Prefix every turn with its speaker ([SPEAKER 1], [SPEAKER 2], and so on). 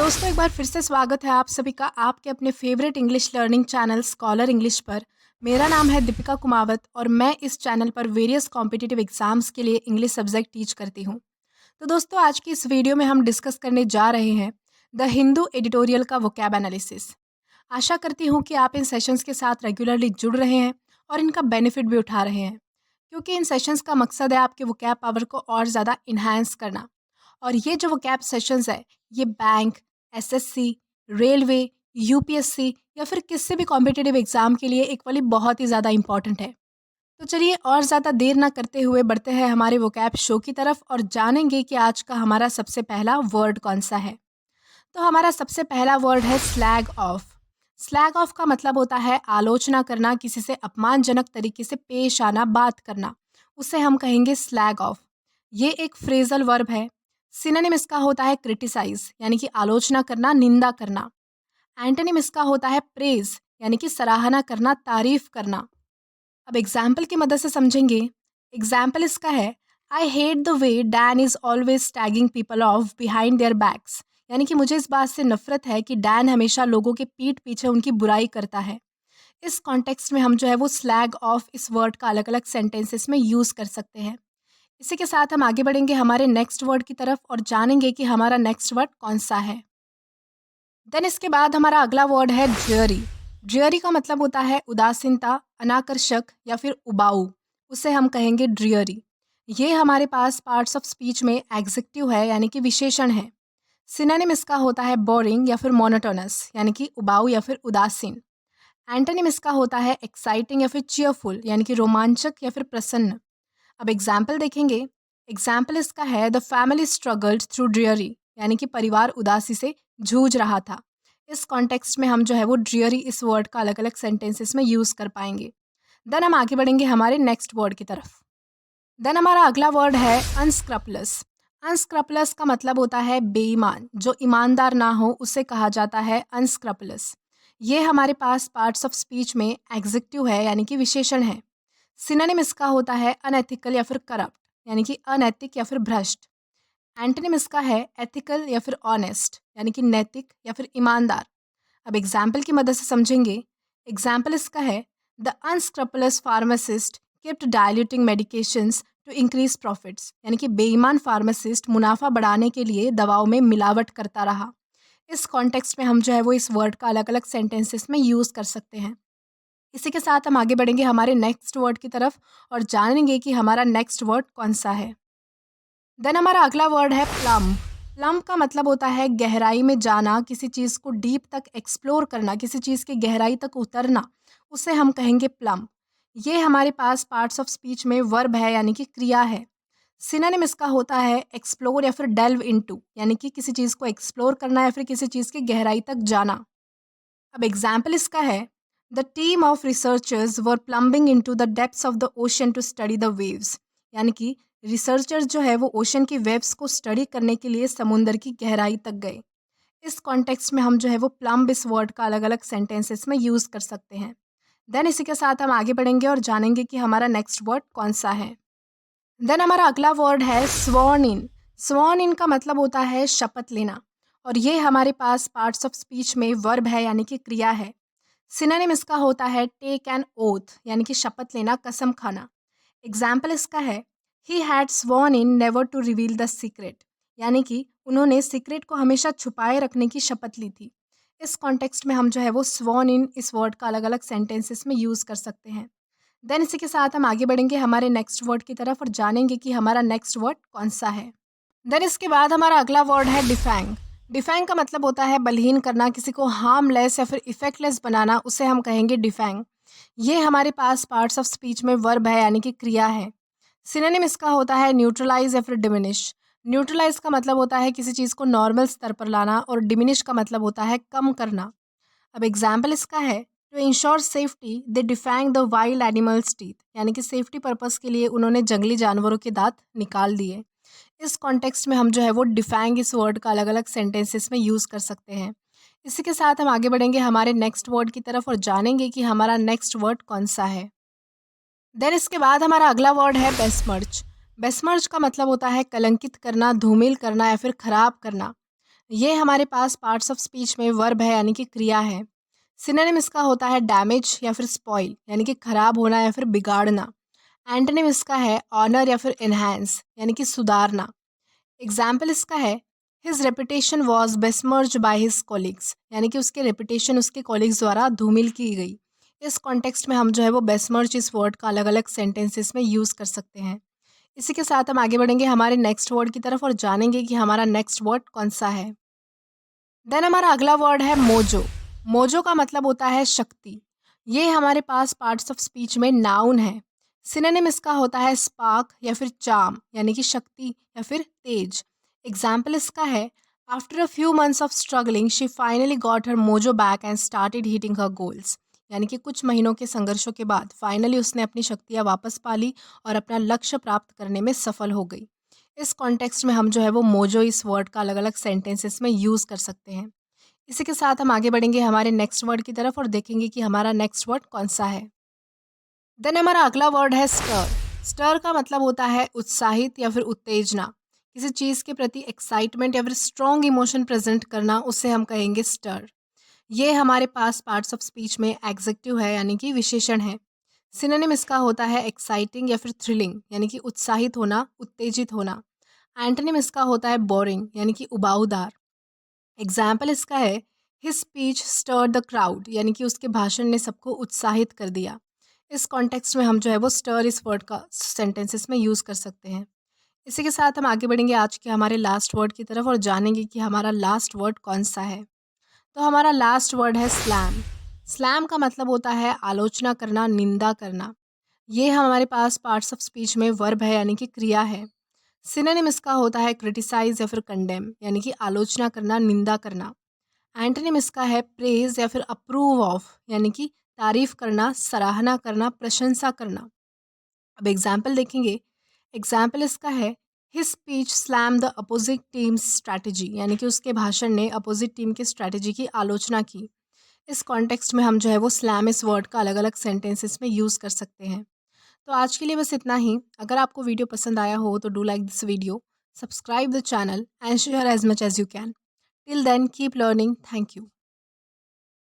[SPEAKER 1] दोस्तों एक बार फिर से स्वागत है आप सभी का आपके अपने favourite English learning channel scholar English पर। मेरा नाम है दीपिका कुमावत और मैं इस चैनल पर वेरियस कॉम्पिटिटिव एग्जाम्स के लिए इंग्लिश सब्जेक्ट टीच करती हूँ। तो दोस्तों आज की इस वीडियो में हम डिस्कस करने जा रहे हैं द हिंदू एडिटोरियल का वोकैब एनालिसिस। आशा करती हूँ कि आप इन सेशंस के साथ रेगुलरली जुड़ रहे हैं और इनका बेनिफिट भी उठा रहे हैं, क्योंकि इन सेशंस का मकसद है आपके वोकैब पावर को और ज़्यादा इन्हांस करना। और ये जो वोकैब सेशंस है ये बैंक, एसएससी, रेलवे, यूपीएससी या फिर किसी भी कॉम्पिटिटिव एग्ज़ाम के लिए इक्वली बहुत ही ज़्यादा इंपॉर्टेंट है। तो चलिए और ज़्यादा देर ना करते हुए बढ़ते हैं हमारे वोकैब शो की तरफ और जानेंगे कि आज का हमारा सबसे पहला वर्ड कौन सा है। तो हमारा सबसे पहला वर्ड है स्लैग ऑफ। स्लैग ऑफ का मतलब होता है आलोचना करना, किसी से अपमानजनक तरीके से पेश आना, बात करना, उसे हम कहेंगे स्लैग ऑफ। ये एक फ्रेजल वर्ब है। सिनोनिम इसका होता है क्रिटिसाइज यानी कि आलोचना करना, निंदा करना। एंटोनिम इसका होता है प्रेज यानी कि सराहना करना, तारीफ करना। अब एग्जाम्पल की मदद से समझेंगे। एग्जाम्पल इसका है I hate the way Dan is always tagging people off behind their backs, यानी कि मुझे इस बात से नफरत है कि डैन हमेशा लोगों के पीठ पीछे उनकी बुराई करता है। इस कॉन्टेक्स्ट में हम जो है वो स्लैग ऑफ इस वर्ड का अलग अलग सेंटेंसेस में यूज़ कर सकते हैं। इसी के साथ हम आगे बढ़ेंगे हमारे नेक्स्ट वर्ड की तरफ और जानेंगे कि हमारा नेक्स्ट वर्ड कौन सा है। देन इसके बाद हमारा अगला वर्ड है ड्रियरी। ड्रियरी का मतलब होता है उदासीनता, अनाकर्षक या फिर उबाऊ, उसे हम कहेंगे ड्रियरी। ये हमारे पास पार्ट्स ऑफ स्पीच में एग्जेक्टिव है यानी कि विशेषण है। सिनोनिम इसका होता है बोरिंग या फिर मोनोटोनस यानी कि उबाऊ या फिर उदासीन। एंटोनिम इसका होता है एक्साइटिंग या फिर चीयरफुल यानी कि रोमांचक या फिर प्रसन्न। अब एग्जाम्पल देखेंगे। एग्जाम्पल इसका है the family struggled through dreary, यानी कि परिवार उदासी से जूझ रहा था। इस कॉन्टेक्स्ट में हम जो है वो ड्रियरी इस वर्ड का अलग अलग सेंटेंसेस में यूज़ कर पाएंगे। देन हम आगे बढ़ेंगे हमारे नेक्स्ट वर्ड की तरफ। देन हमारा अगला वर्ड है अनस्क्रपलस। अनस्क्रपलस का मतलब होता है बेईमान, जो ईमानदार ना हो उसे कहा जाता है अनस्क्रपलस। ये हमारे पास पार्ट्स ऑफ स्पीच में एग्जेक्टिव है यानी कि विशेषण है। सिनोनिम इसका होता है अनएथिकल या फिर करप्ट यानी कि अनैतिक या फिर भ्रष्ट। एंटोनिम इसका है एथिकल या फिर ऑनेस्ट यानी कि नैतिक या फिर ईमानदार। अब एग्जाम्पल की मदद से समझेंगे। एग्जाम्पल इसका है the unscrupulous pharmacist kept diluting medications to increase profits, यानी कि बेईमान फार्मासिस्ट मुनाफा बढ़ाने के लिए दवाओं में मिलावट करता रहा। इस कॉन्टेक्स्ट में हम जो है वो इस वर्ड का अलग अलग सेंटेंसेस में यूज़ कर सकते हैं। इसी के साथ हम आगे बढ़ेंगे हमारे नेक्स्ट वर्ड की तरफ और जानेंगे कि हमारा नेक्स्ट वर्ड कौन सा है। देन हमारा अगला वर्ड है प्लम। प्लम का मतलब होता है गहराई में जाना, किसी चीज़ को डीप तक एक्सप्लोर करना, किसी चीज़ की गहराई तक उतरना, उसे हम कहेंगे प्लम। ये हमारे पास पार्ट्स ऑफ स्पीच में वर्ब है यानी कि क्रिया है। सिनोनिम इसका होता है एक्सप्लोर या फिर डेल्व इनटू, यानी कि किसी चीज़ को एक्सप्लोर करना या फिर किसी चीज़ की गहराई तक जाना। अब एग्जाम्पल इसका है the team of researchers were plumbing into the depths of the ocean to study the waves, यानी कि रिसर्चर्स जो है वो ओशन की वेव्स को स्टडी करने के लिए समुंदर की गहराई तक गए। इस कॉन्टेक्स्ट में हम जो है वो प्लम्ब इस वर्ड का अलग अलग सेंटेंसेस में यूज़ कर सकते हैं। देन इसी के साथ हम आगे बढ़ेंगे और जानेंगे कि हमारा नेक्स्ट वर्ड कौन सा है। देन हमारा अगला वर्ड है स्वॉर्न इन। स्वॉर्न इन का मतलब होता है शपथ लेना और ये हमारे पास पार्ट्स ऑफ स्पीच में वर्ब है यानी कि क्रिया है। सिनोनिम इसका होता है टेक एन ओथ, यानी कि शपथ लेना, कसम खाना। एग्जाम्पल इसका है he had sworn in never to reveal the secret, यानी कि उन्होंने सीक्रेट को हमेशा छुपाए रखने की शपथ ली थी। इस कॉन्टेक्स्ट में हम जो है वो स्वॉर्न इन इस वर्ड का अलग अलग सेंटेंसेस में यूज़ कर सकते हैं। देन इसी के साथ हम आगे बढ़ेंगे हमारे नेक्स्ट वर्ड की तरफ और जानेंगे कि हमारा नेक्स्ट वर्ड कौन सा है। देन इसके बाद हमारा अगला वर्ड है डिफैंग। डिफैंग का मतलब होता है बलहीन करना, किसी को हार्मलेस या फिर इफेक्टलेस बनाना, उसे हम कहेंगे डिफैंग। ये हमारे पास पार्ट्स ऑफ स्पीच में वर्ब है यानी कि क्रिया है। सिनोनिम इसका होता है न्यूट्रलाइज या फिर डिमिनिश। न्यूट्रलाइज का मतलब होता है किसी चीज़ को नॉर्मल स्तर पर लाना और डिमिनिश का मतलब होता है कम करना। अब एग्जाम्पल इसका है to ensure safety they defang the wild animals teeth, यानी कि सेफ्टी पर्पस के लिए उन्होंने जंगली जानवरों के दांत निकाल दिए। इस कॉन्टेक्स्ट में हम जो है वो डिफैंग इस वर्ड का अलग अलग सेंटेंसेस में यूज़ कर सकते हैं। इसी के साथ हम आगे बढ़ेंगे हमारे नेक्स्ट वर्ड की तरफ और जानेंगे कि हमारा नेक्स्ट वर्ड कौन सा है। देन इसके बाद हमारा अगला वर्ड है बेस्मर्च। बेस्मर्च का मतलब होता है कलंकित करना, धूमिल करना या फिर खराब करना। ये हमारे पास पार्ट्स ऑफ स्पीच में वर्ब है यानी कि क्रिया है। सिनोनिम इसका होता है डैमेज या फिर स्पॉइल यानी कि खराब होना या फिर बिगाड़ना। एंटोनिम इसका है ऑनर या फिर इनहैंस यानी कि सुधारना। एग्जाम्पल इसका है his reputation was besmirched by his colleagues यानी कि उसके रेपुटेशन उसके कॉलीग्स द्वारा धूमिल की गई। इस कॉन्टेक्स्ट में हम जो है वो बेस्मर्ज इस वर्ड का अलग अलग सेंटेंसेस में यूज़ कर सकते हैं। इसी के साथ हम आगे बढ़ेंगे हमारे नेक्स्ट वर्ड की तरफ और जानेंगे कि हमारा नेक्स्ट वर्ड कौन सा है। देन हमारा अगला वर्ड है मोजो। मोजो का मतलब होता है शक्ति। ये हमारे पास पार्ट्स ऑफ स्पीच में नाउन है। सिनोनिम इसका होता है स्पार्क या फिर चार्म यानी कि शक्ति या फिर तेज। एग्जाम्पल इसका है after a few months of struggling she finally got her mojo back and started hitting her goals यानी कि कुछ महीनों के संघर्षों के बाद फाइनली उसने अपनी शक्तियाँ वापस पा ली और अपना लक्ष्य प्राप्त करने में सफल हो गई। इस कॉन्टेक्स्ट में हम जो है वो मोजो इस वर्ड का अलग अलग सेंटेंसेस में यूज़ कर सकते हैं। इसी के साथ हम आगे बढ़ेंगे हमारे नेक्स्ट वर्ड की तरफ और देखेंगे कि हमारा नेक्स्ट वर्ड कौन सा है। देन हमारा अगला वर्ड है स्टर। स्टर का मतलब होता है उत्साहित या फिर उत्तेजना। किसी चीज़ के प्रति एक्साइटमेंट या फिर स्ट्रॉन्ग इमोशन प्रेजेंट करना, उसे हम कहेंगे स्टर। ये हमारे पास पार्ट्स ऑफ स्पीच में एग्जेक्टिव है यानी कि विशेषण है। सिनोनिम इसका होता है एक्साइटिंग या फिर थ्रिलिंग यानी कि उत्साहित होना, उत्तेजित होना। एंटोनिम इसका होता है बोरिंग यानी कि उबाऊदार। एग्जाम्पल इसका है his speech stirred the crowd यानी कि उसके भाषण ने सबको उत्साहित कर दिया। इस कॉन्टेक्स्ट में हम जो है वो स्टर इस वर्ड का सेंटेंसेस में यूज़ कर सकते हैं। इसी के साथ हम आगे बढ़ेंगे आज के हमारे लास्ट वर्ड की तरफ और जानेंगे कि हमारा लास्ट वर्ड कौन सा है। तो हमारा लास्ट वर्ड है स्लैम। स्लैम का मतलब होता है आलोचना करना, निंदा करना। ये हमारे पास पार्ट्स ऑफ स्पीच में वर्ब है यानी कि क्रिया है। सिनोनिम इसका होता है क्रिटिसाइज या फिर कंडेम यानी कि आलोचना करना, निंदा करना। एंटोनिम इसका है प्रेज या फिर अप्रूव ऑफ यानी कि तारीफ करना, सराहना करना, प्रशंसा करना। अब एग्जाम्पल देखेंगे। एग्जाम्पल इसका है his speech slam the opposite teams strategy यानी कि उसके भाषण ने अपोजिट टीम की स्ट्रैटेजी की आलोचना की। इस कॉन्टेक्स्ट में हम जो है वो स्लैम इस वर्ड का अलग अलग सेंटेंसेस में यूज़ कर सकते हैं। तो आज के लिए बस इतना ही। अगर आपको वीडियो पसंद आया हो तो do like this video, subscribe the channel and share as much as you can. Till then keep learning. Thank you.